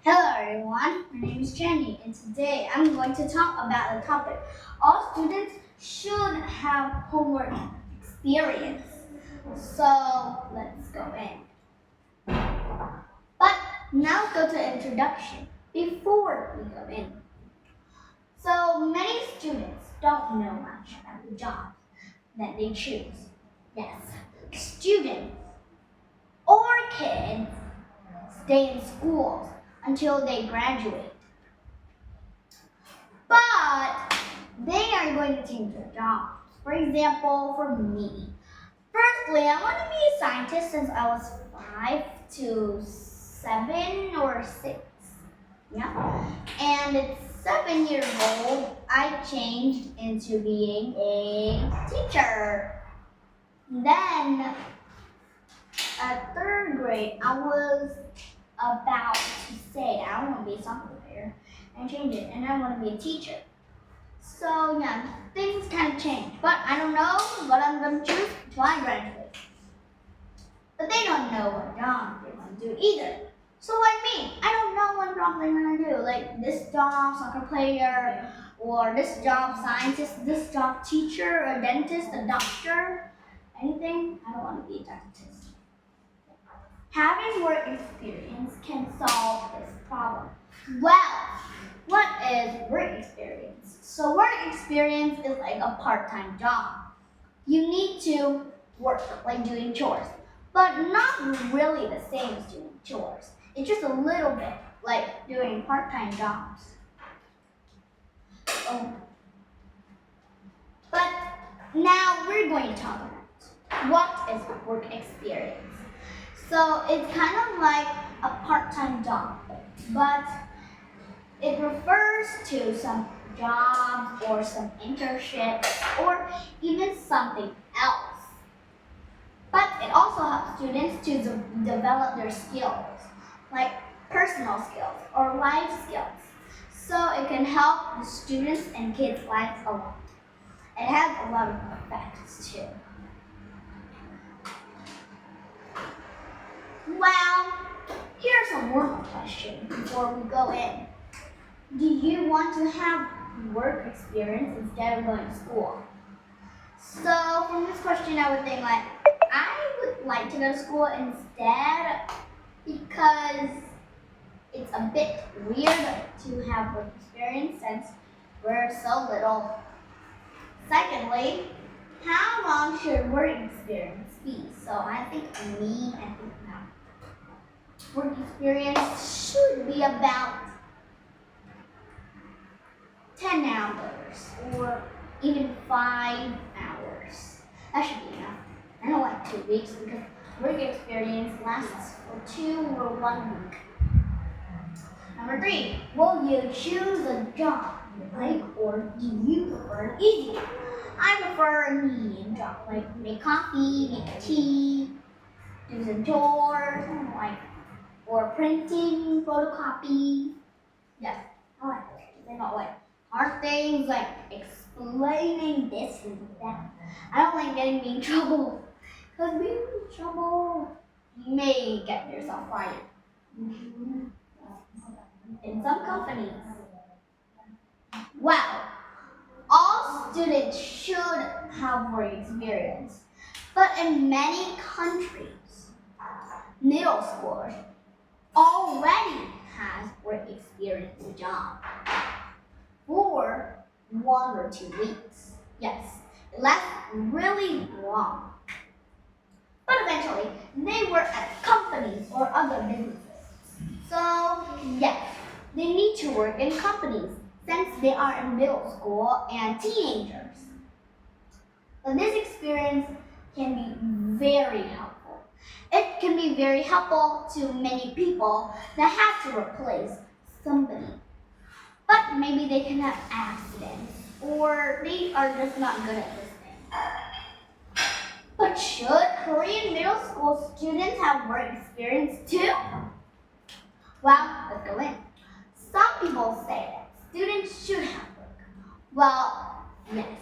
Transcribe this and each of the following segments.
Hello everyone, my name is Jenny and today I'm going to talk about the topic all students should have homework experience. So let's go in. But now let's go to introduction before we go in. So many students don't know much about the job that they choose. Yes, students or kids stay in schools until they graduate. But they are going to change their jobs. For example, for me, firstly, I want to be a scientist since I was 5 to 7 or 6. Yeah. And at 7 years old, I changed into being a teacher. Then, at 3rd grade, I was about to say I want to be a soccer player and change it, and I want to be a teacher. So yeah, things kind of change, but I don't know what I'm going to choose until I graduate. But they don't know what job they want to do either. So like me, I don't know what job they want to do. Like this job, soccer player, or this job, scientist, this job, teacher, a dentist, a doctor, anything. I don't want to be a dentist. Having work experience can solve this problem. Well, what is work experience? So work experience is like a part-time job. You need to work, like doing chores, but not really the same as doing chores. It's just a little bit like doing part-time jobs. But now we're going to talk about what is work experience. So it's kind of like a part-time job, but it refers to some jobs or some internships or even something else. But it also helps students to develop their skills, like personal skills or life skills. So it can help the students and kids' lives a lot. It has a lot of effects too. Well, here's some warm-up questions before we go in. Do you want to have work experience instead of going to school? So from this question, I would think like, I would like to go to school instead because it's a bit weird to have work experience since we're so little. Secondly, how long should work experience be? So I think no. Work experience should be about 10 hours or even 5 hours. That should be enough. I don't like 2 weeks because work experience lasts for 2 or 1 week. Number 3, will you choose a job you like or do you prefer an easy one? I prefer a medium job, like make coffee, make tea, do some chores, or printing, photocopy. Yes, I like it. They're not like hard things like explaining this and that. I don't like getting me in trouble. Because being in trouble, you may get yourself fired. In some companies. Well, all students should have work experience. But in many countries, middle schoolers already has work experience job for 1 or 2 weeks. Yes, it lasts really long. But eventually, they work at companies or other businesses. So, yes, they need to work in companies since they are in middle school and teenagers. But this experience can be very helpful. It can be very helpful to many people that have to replace somebody. But maybe they can have accidents or they are just not good at this thing. But should Korean middle school students have work experience too? Well, let's go in. Some people say that students should have work. Well, yes.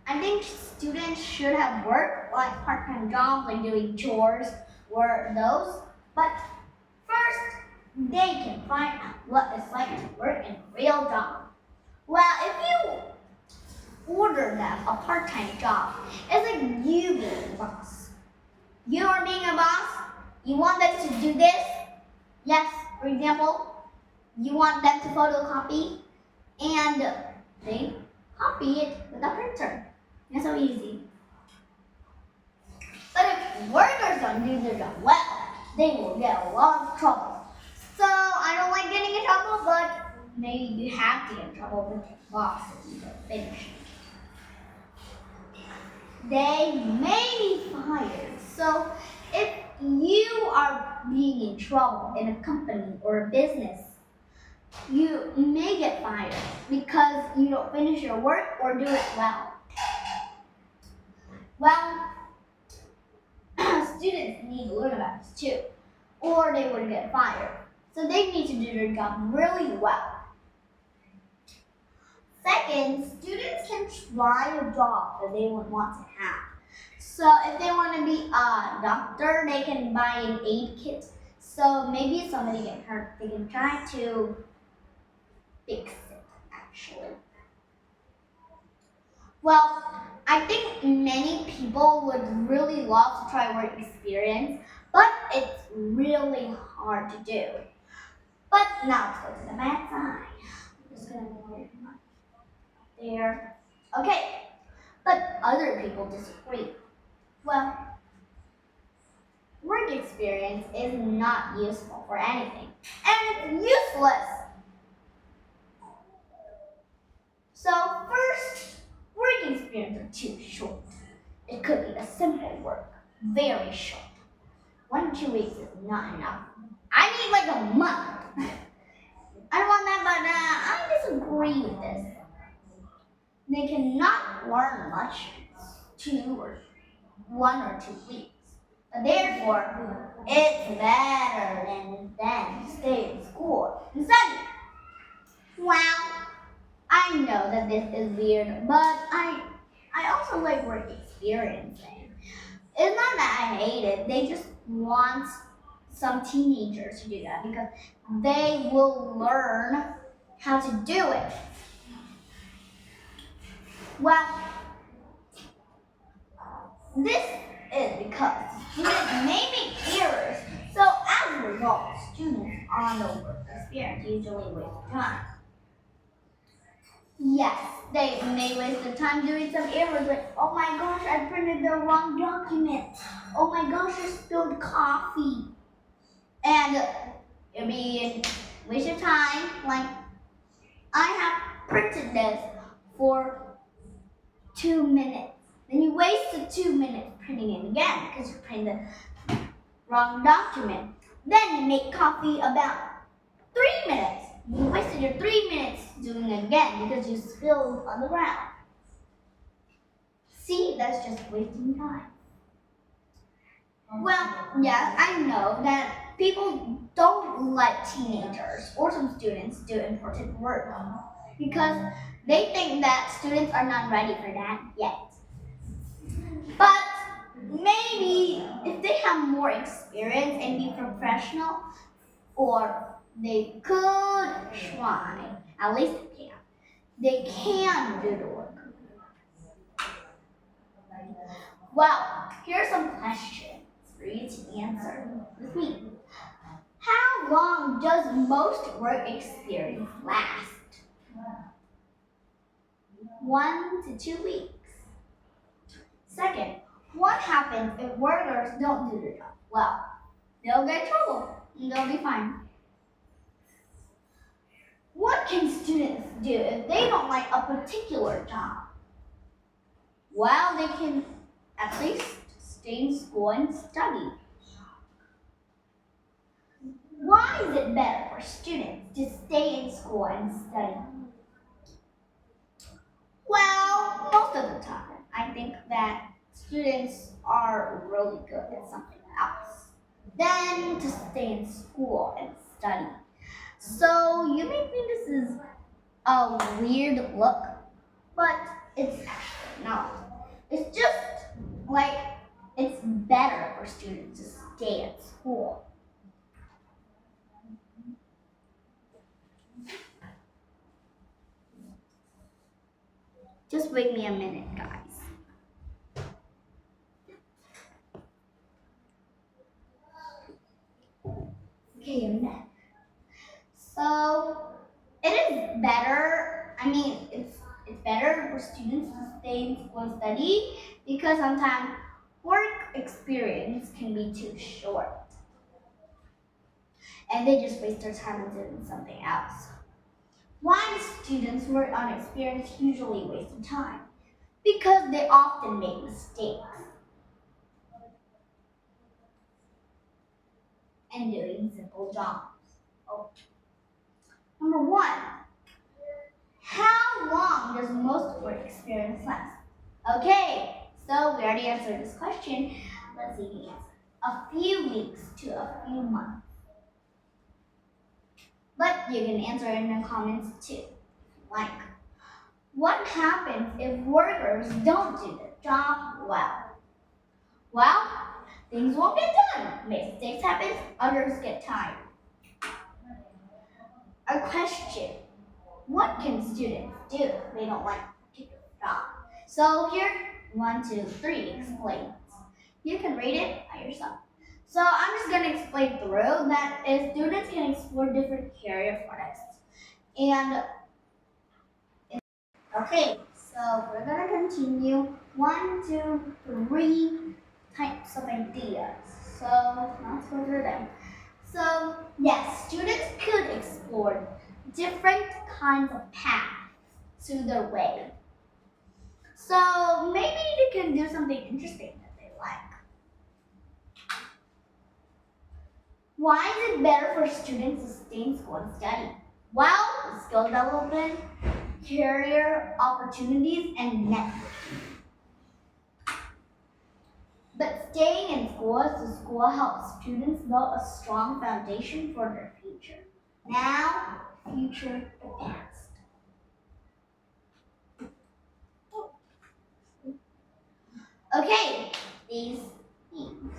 I think students should have work, like part-time jobs, like doing chores or those. But first, they can find out what it's like to work in a real job. Well, if you order them a part-time job, it's like you being a boss. You are being a boss. You want them to do this. Yes, for example, you want them to photocopy and they copy it with a printer. It's so easy. But if workers don't do their job well, they will get a lot of trouble. So I don't like getting in trouble, but maybe you have to get in trouble with your boss if you don't finish. They may be fired. So if you are being in trouble in a company or a business, you may get fired because you don't finish your work or do it well. Well, students need to learn about this too, or they would get fired. So they need to do their job really well. Second, students can try a job that they would want to have. So if they want to be a doctor, they can buy an aid kit. So maybe if somebody gets hurt, they can try to fix it, actually. Well, I think many people would really love to try work experience, but it's really hard to do. But now let's go to the bad side. I'm just gonna move it there. Okay, but other people disagree. Well, work experience is not useful for anything, and it's useless. So first, work experience are too short. It could be a simple work, very short. 1 to 2 weeks is not enough. I need like a month. I don't want that, but I disagree with this. They cannot learn much 2 or 1 or 2 weeks. Therefore, it's better than them to stay in school and study. Well, I know that this is weird, but I also like work experiencing. It's not that I hate it. They just want some teenagers to do that because they will learn how to do it. Well, this is because students may make errors, so as a result, students on the work experience usually waste time. Yes, they may waste their time doing some errors like, oh my gosh, I printed the wrong document. Oh my gosh, I spilled coffee. And it'll be a waste of time. Like, I have printed this for 2 minutes. Then you wasted 2 minutes printing it again because you printed the wrong document. Then you make coffee about 3 minutes. You wasted your 3 minutes doing it again because you spilled on the ground. See, that's just wasting time. Well, yes, I know that people don't let teenagers or some students do important work because they think that students are not ready for that yet. But maybe if they have more experience and be professional, or they could try, at least they can do the work. Well, here are some questions for you to answer with me. How long does most work experience last? 1 to 2 weeks. Second, what happens if workers don't do their job well? They'll get in trouble and they'll be fine. What can students do if they don't like a particular job? Well, they can at least stay in school and study. Why is it better for students to stay in school and study? Well, most of the time, I think that students are really good at something else than to stay in school and study. So you may think this is a weird look, but it's actually not. It's just like it's better for students to stay at school. Just wait me a minute, guys. Okay, I'm back. So it is better. It's better for students to stay in school and study because sometimes work experience can be too short, and they just waste their time on doing something else. Why do students who are unexperienced usually waste their time? Because they often make mistakes and doing simple jobs. Oh. Number one, how long does most work experience last? Okay, so we already answered this question. Let's see the answer. A few weeks to a few months. But you can answer in the comments too, if you like. What happens if workers don't do their job well? Well, things won't get done. Mistakes happen, others get tired. A question. What can students do if they don't like a particular job? So here, 1, 2, 3 explains. You can read it by yourself. So I'm just going to explain through that is students can explore different career products. And okay, so we're going to continue 1, 2, 3 types of ideas. So let's go through them. So yes, students could explore different kinds of paths to their way. So maybe they can do something interesting that they like. Why is it better for students to stay in school and study? Well, skill development, career opportunities, and networking. But staying in school helps students build a strong foundation for their future. Now, future, the past. Okay, these things.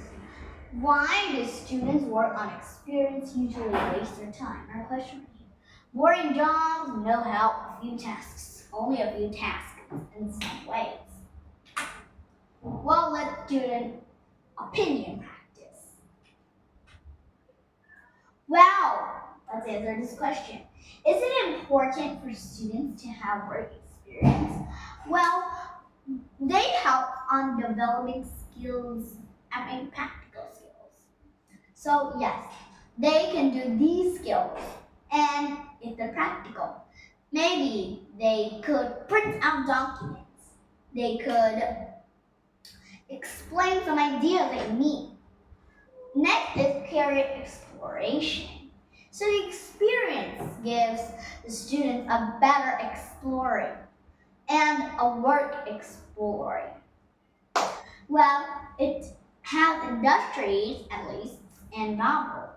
Why do students work on experience usually waste their time? Our question right here. Boring jobs, no help, a few tasks. Only a few tasks in some ways. Well, let's do an opinion practice. Well, let's answer this question. Is it important for students to have work experience? Well, they help on developing skills and practical skills. So yes, they can do these skills. And if they're practical, maybe they could print out documents. They could explain some ideas they need. Next is career exploration. So the experience gives the students a better exploring and a work exploring. Well, it has industries at least and novels.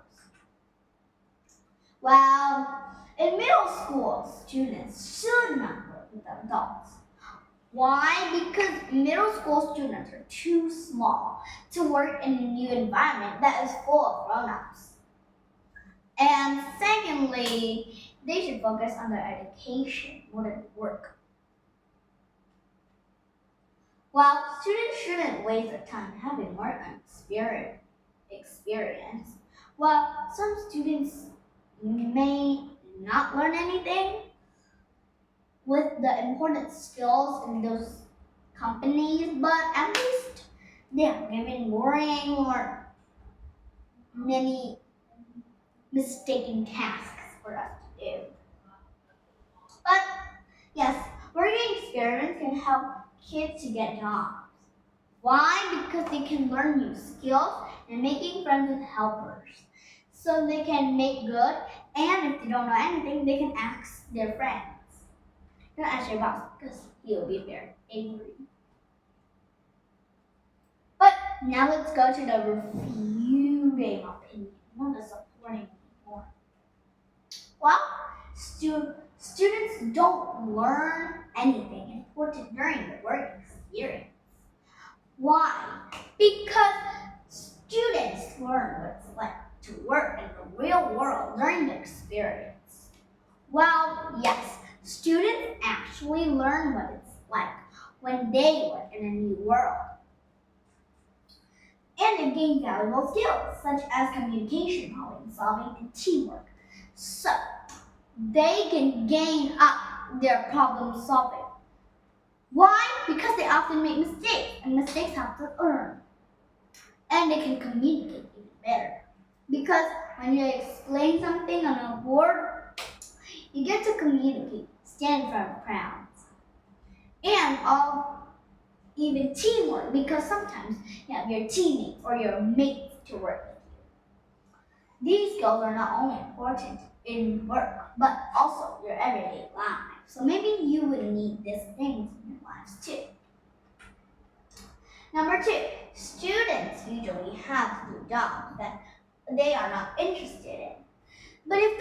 Well, in middle school, students should not work with adults. Why? Because middle school students are too small to work in a new environment that is full of grown-ups. And secondly, they should focus on their education more than work. While students shouldn't waste their time having work experience, well, some students may not learn anything with the important skills in those companies, but at least they are given boring or many mistaken tasks for us to do. But yes, working experiments can help kids to get jobs. Why? Because they can learn new skills and making friends with helpers. So they can make good, and if they don't know anything, they can ask their friends. Don't ask your boss because he will be very angry. But now let's go to the refuting opinion, not the supporting one. Well, students don't learn anything important during the work experience. Why? Because students learn what it's like to work in the real world during the experience. Well, yes, students actually learn what it's like when they work in a new world. And they gain valuable skills such as communication, problem solving, and teamwork. So they can gain up their problem solving. Why? Because they often make mistakes, and mistakes help to learn. And they can communicate even better. Because when you explain something on a board, you get to communicate, stand in front of crowds. And even teamwork, because sometimes you have your teammates or your mates to work with you. These skills are not only important in work, but also your everyday life. So maybe you would need these things in your lives too. Number 2, students usually have to do jobs that they are not interested in. But if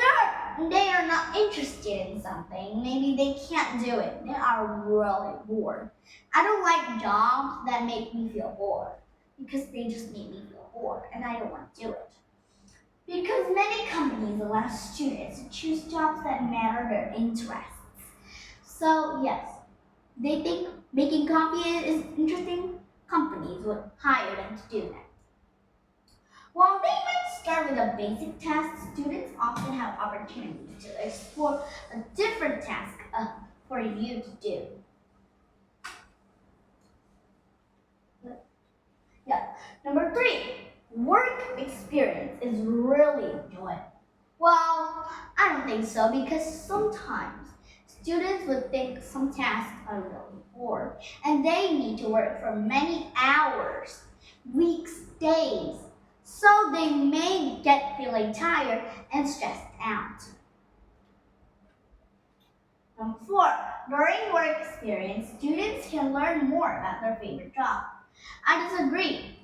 they are not interested in something, maybe they can't do it. They are really bored. I don't like jobs that make me feel bored because they just make me feel bored and I don't want to do it. Because many companies allow students to choose jobs that matter their interests. So yes, they think making coffee is interesting, companies would hire them to do that. While they might start with a basic task, students often have opportunities to explore a different task for you to do. Yeah. Number 3, work experience is really enjoyable. Well, I don't think so because sometimes students would think some tasks are really boring and they need to work for many hours, weeks, days. So they may get feeling tired and stressed out. Number 4, during work experience, students can learn more about their favorite job. I disagree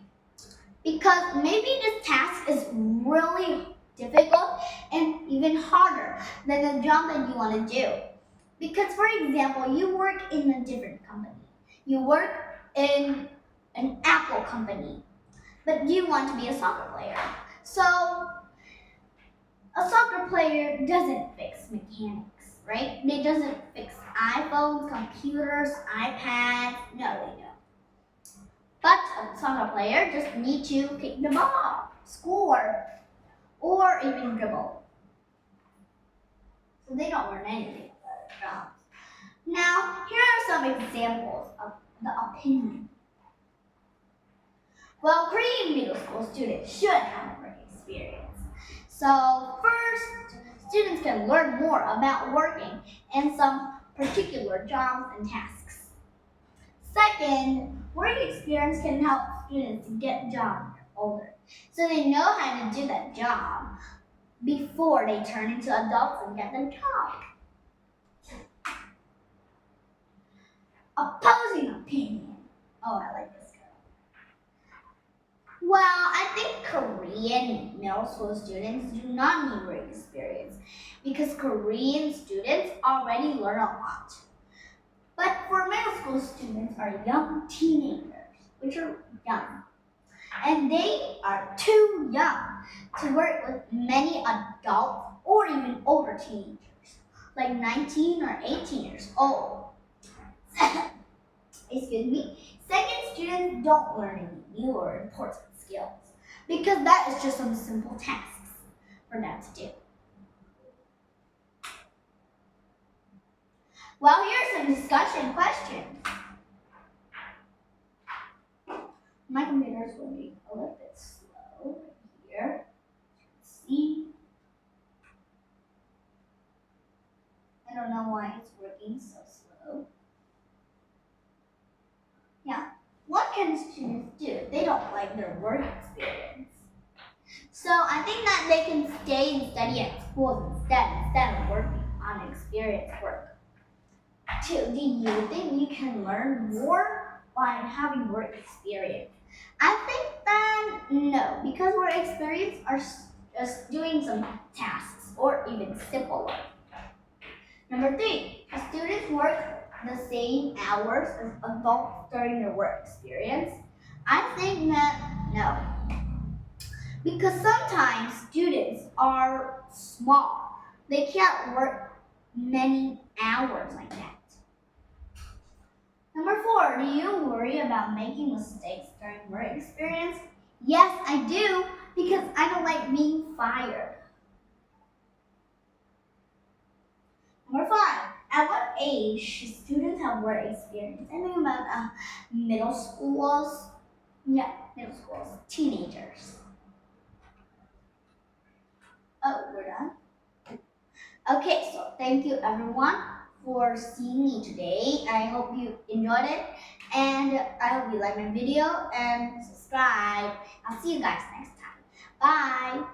because maybe this task is really difficult and even harder than the job that you want to do. Because for example, you work in a different company. You work in an Apple company, but you want to be a soccer player. So a soccer player doesn't fix mechanics, right? They doesn't fix iPhones, computers, iPads. No, they don't. But a soccer player just needs to kick the ball, score, or even dribble. So they don't learn anything about their jobs. Now, here are some examples of the opinion. Well, Korean middle school students should have a work experience. So first, students can learn more about working in some particular jobs and tasks. Second, work experience can help students get a job when they're older, so they know how to do that job before they turn into adults and get their job. Opposing opinion. Oh, I like this girl. Well, I think Korean middle school students do not need work experience because Korean students already learn a lot. But for middle school students are young teenagers, which are young. And they are too young to work with many adults or even older teenagers, like 19 or 18 years old. Excuse me. Second, students don't learn any new or important skills because that is just some simple tasks for them to do. Well, here are some discussion questions. My computer is working a little bit slow here. See? I don't know why it's working so slow. Yeah. What can students do? They don't like their work experience. So I think that they can stay and study at school instead of working on experience work. 2. Do you think you can learn more by having work experience? I think that no, because work experience are just doing some tasks or even simple work. Number 3, do students work the same hours as adults during their work experience? I think that no. Because sometimes students are small. They can't work many hours like that. Number 4, do you worry about making mistakes during work experience? Yes, I do, because I don't like being fired. Number 5, at what age should students have work experience? I think about middle schools. Yeah, middle schools, teenagers. Oh, we're done. Okay, so thank you everyone for seeing me today. I hope you enjoyed it, and I hope you like my video and subscribe. I'll see you guys next time. Bye.